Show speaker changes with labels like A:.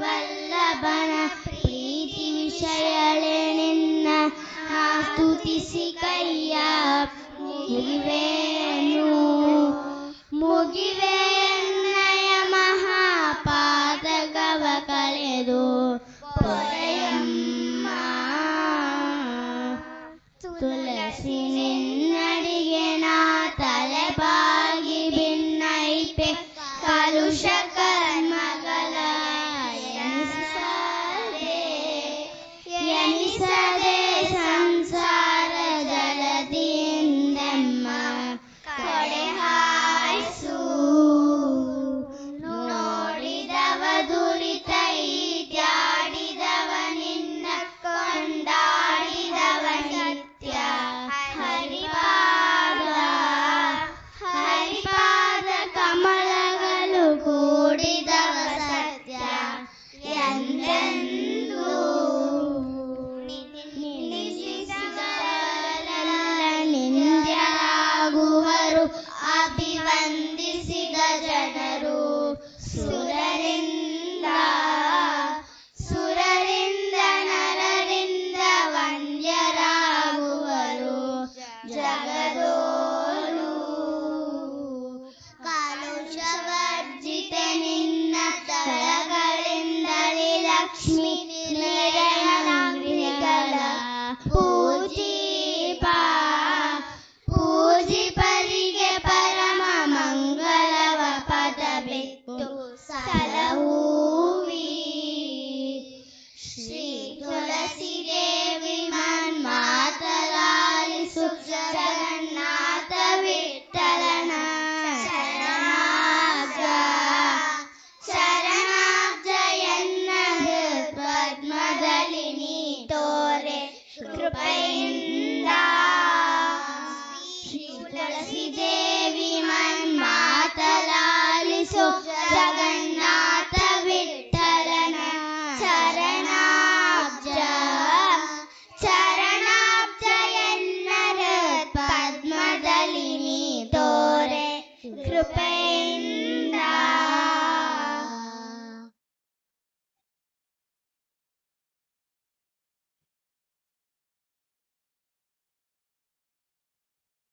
A: ಶ್ರೀವಲ್ಲಭನ ಪ್ರೀತಿ ವಿಷಯಳೆ ನಿನ್ನ ಸ್ತುತಿಸಿ ಕೈಯ ಮುಗಿವೆಯನ್ನಯ ಮಹಾಪಾತಕವ ಕಳೆದು ಪೊರೆಯಮ್ಮ ತುಳಸಿ ನಿನ್ನಡಿಗೆ ನಾ ತಲೆಬಾಗಿ ಭಿನ್ನೈಪೆ ಕಲುಷ ಕರ್ಮಗಳ ಎನಿಸದೆ ಸಂಸಾರ ಜಲದಿಂದೆಮ್ಮ ಕಡೆ ಹಾಯಿಸು ನೋಡಿದವ ದುರಿತ ಈತ್ಯಾಡಿದವ ನಿನ್ನ ಕೊಂಡಾಡಿದವ ನಿತ್ಯ ಹರಿಪಾದ ಕಮಲಗಳು ಕೂಡಿದವ ಸತ್ಯ ಎಂದೆಂದೂ ನಿಂದ್ಯರಾಗುವರು ಅಭಿವಂದಿಸಿದ ಜನರು ಸುರರಿಂದ ನರರಿಂದ ವಂದ್ಯರಾಗುವರು ಜಗದೋರು ಕಲುಷವರ್ಜಿತೆ ನಿನ್ನ ತಳಗಳಿಂದಲೇ ಲಕ್ಷ್ಮಿ ನಿರಯನಾಂಗ್ರಿಗಳ ಪೂಜಿಪರಿಗೆ ಪರಮ ಮಂಗಳವ ಪದ ಬಿತ್ತು ಸಲಹೂವಿ ಶ್ರೀ ತುಳಸಿ ದೇವಿ ಮನ್ಮಾತಲಾಲಿಸು ಜಗನ್ನಾಥ ವಿಠಲನ ಶರಣಾಬ್ಜ ಎನ್ನ ಪದ್ಮದಲ್ಲಿ ನೀ ತೋರೆ ಕೃಪೆಯಿಂದ ಶ್ರೀ ತುಳಸಿ ದೇವಿ ಮನ್ಮಾತಲಾಲಿಸು ಜಗನ್ನಾಥ ವಿಠಲನ ಚರಣಾಬ್ಜ ಎನ್ನರ ಪದ್ಮದಲ್ಲಿ ನೀ ತೋರೆ ಕೃಪೆ